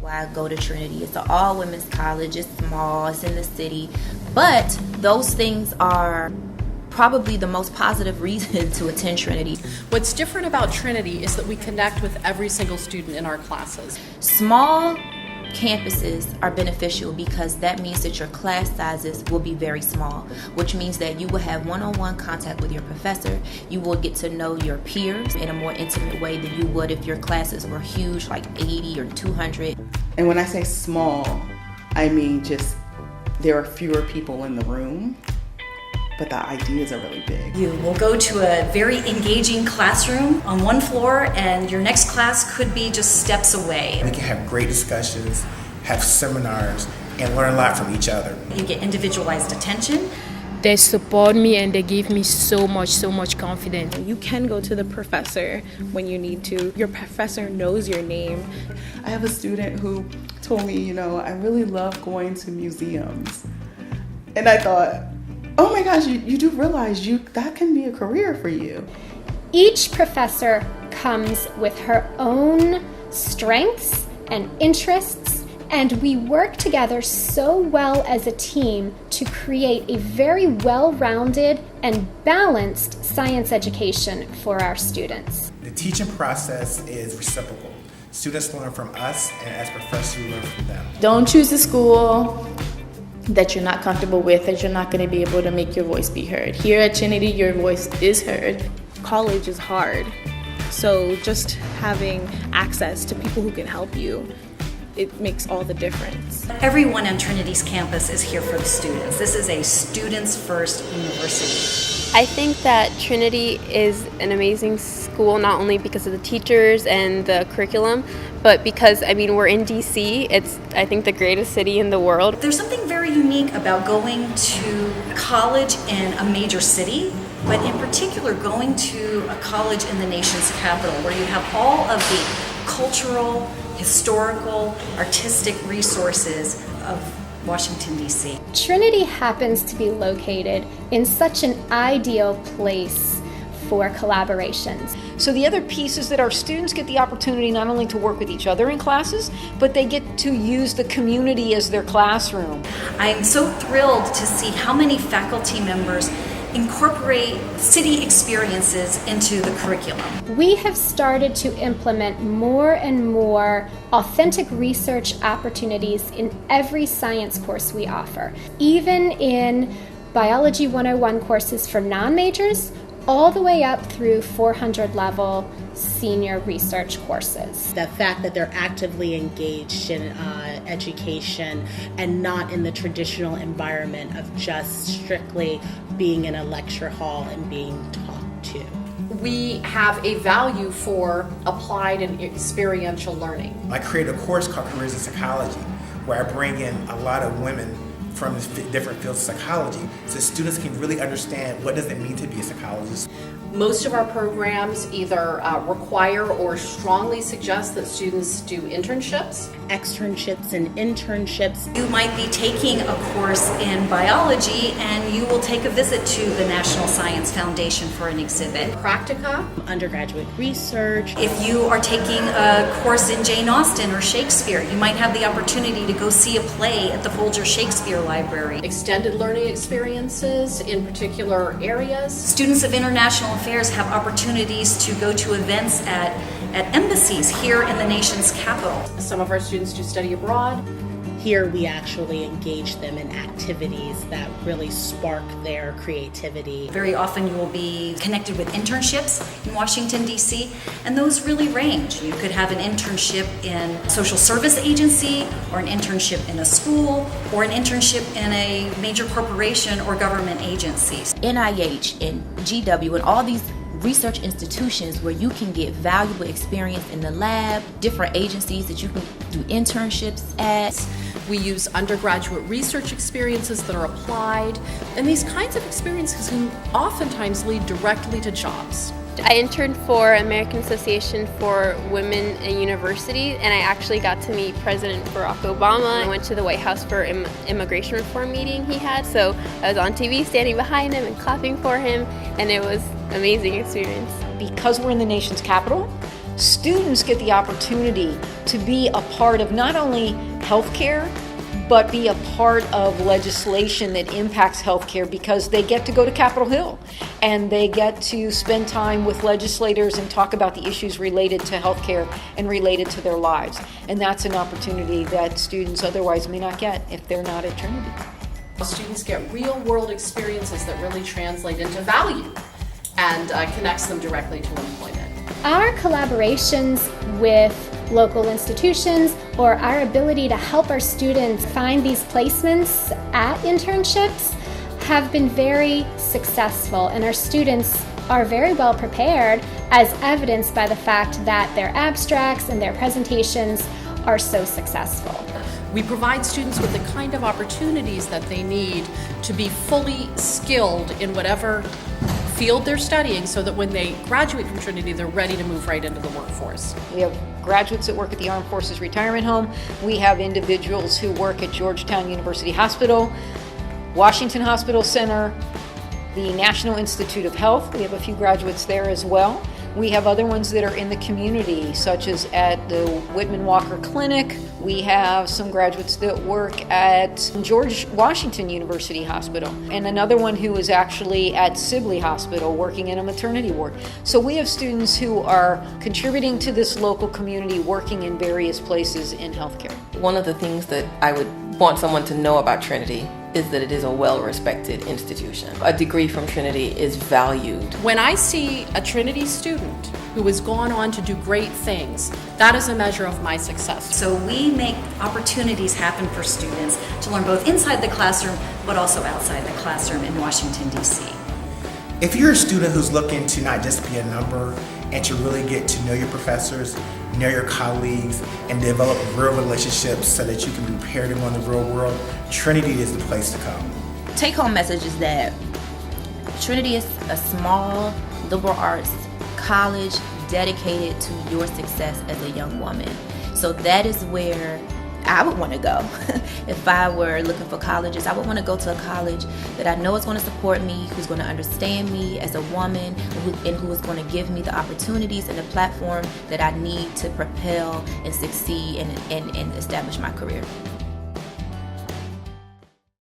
why I go to Trinity. It's an all-women's college. It's small. It's in the city. But those things are probably the most positive reason to attend Trinity. What's different about Trinity is that we connect with every single student in our classes. Small campuses are beneficial because that means that your class sizes will be very small, which means that you will have one-on-one contact with your professor. You will get to know your peers in a more intimate way than you would if your classes were huge, like 80 or 200. And when I say small, I mean just there are fewer people in the room, but the ideas are really big. You will go to a very engaging classroom on one floor, and your next class could be just steps away. We can have great discussions, have seminars, and learn a lot from each other. You get individualized attention. They support me and they give me so much confidence. You can go to the professor when you need to. Your professor knows your name. I have a student who told me, I really love going to museums. And I thought, oh my gosh, you do realize that can be a career for you. Each professor comes with her own strengths and interests, and we work together so well as a team to create a very well-rounded and balanced science education for our students. The teaching process is reciprocal. Students learn from us, and as professors, we learn from them. Don't choose a school that you're not comfortable with, that you're not going to be able to make your voice be heard. Here at Trinity, your voice is heard. College is hard, so just having access to people who can help you, it makes all the difference. Everyone on Trinity's campus is here for the students. This is a students first university. I think that Trinity is an amazing school, not only because of the teachers and the curriculum, but because, we're in DC. It's, I think, the greatest city in the world. There's something very unique about going to college in a major city, but in particular going to a college in the nation's capital, where you have all of the cultural, historical, artistic resources of Washington, D.C. Trinity happens to be located in such an ideal place for collaborations. So the other piece is that our students get the opportunity not only to work with each other in classes, but they get to use the community as their classroom. I'm so thrilled to see how many faculty members incorporate city experiences into the curriculum. We have started to implement more and more authentic research opportunities in every science course we offer, even in Biology 101 courses for non-majors, all the way up through 400 level senior research courses. The fact that they're actively engaged in education and not in the traditional environment of just strictly being in a lecture hall and being taught to. We have a value for applied and experiential learning. I created a course called Careers in Psychology, where I bring in a lot of women from different fields of psychology so students can really understand what does it mean to be a psychologist. Most of our programs either require or strongly suggest that students do internships. Externships and internships. You might be taking a course in biology and you will take a visit to the National Science Foundation for an exhibit. Practica. Undergraduate research. If you are taking a course in Jane Austen or Shakespeare, you might have the opportunity to go see a play at the Folger Shakespeare Library. Extended learning experiences in particular areas. Students of international affairs have opportunities to go to events at embassies here in the nation's capital. Some of our students do study abroad. Here we actually engage them in activities that really spark their creativity. Very often you will be connected with internships in Washington, D.C., and those really range. You could have an internship in a social service agency, or an internship in a school, or an internship in a major corporation or government agency. NIH and GW and all these research institutions where you can get valuable experience in the lab, different agencies that you can do internships at. We use undergraduate research experiences that are applied, and these kinds of experiences can oftentimes lead directly to jobs. I interned for American Association for Women in University, and I actually got to meet President Barack Obama. I went to the White House for an immigration reform meeting he had, so I was on TV standing behind him and clapping for him, and it was an amazing experience. Because we're in the nation's capital, students get the opportunity to be a part of not only healthcare, but be a part of legislation that impacts healthcare, because they get to go to Capitol Hill and they get to spend time with legislators and talk about the issues related to healthcare and related to their lives. And that's an opportunity that students otherwise may not get if they're not at Trinity. Students get real-world experiences that really translate into value and connects them directly to employment. Our collaborations with local institutions, or our ability to help our students find these placements at internships, have been very successful, and our students are very well prepared, as evidenced by the fact that their abstracts and their presentations are so successful. We provide students with the kind of opportunities that they need to be fully skilled in whatever field they're studying, so that when they graduate from Trinity, they're ready to move right into the workforce. We have graduates that work at the Armed Forces Retirement Home. We have individuals who work at Georgetown University Hospital, Washington Hospital Center, the National Institute of Health. We have a few graduates there as well. We have other ones that are in the community, such as at the Whitman Walker Clinic. We have some graduates that work at George Washington University Hospital, and another one who is actually at Sibley Hospital working in a maternity ward. So we have students who are contributing to this local community, working in various places in healthcare. One of the things that I would want someone to know about Trinity is that it is a well-respected institution. A degree from Trinity is valued. When I see a Trinity student who has gone on to do great things, that is a measure of my success. So we make opportunities happen for students to learn both inside the classroom, but also outside the classroom in Washington, D.C. If you're a student who's looking to not just be a number and to really get to know your professors, know your colleagues, and develop real relationships so that you can be prepared to go in the real world, Trinity is the place to come. Take-home message is that Trinity is a small liberal arts college dedicated to your success as a young woman. So that is where I would want to go. If I were looking for colleges, I would want to go to a college that I know is going to support me, who's going to understand me as a woman, and who is going to give me the opportunities and the platform that I need to propel and succeed and establish my career.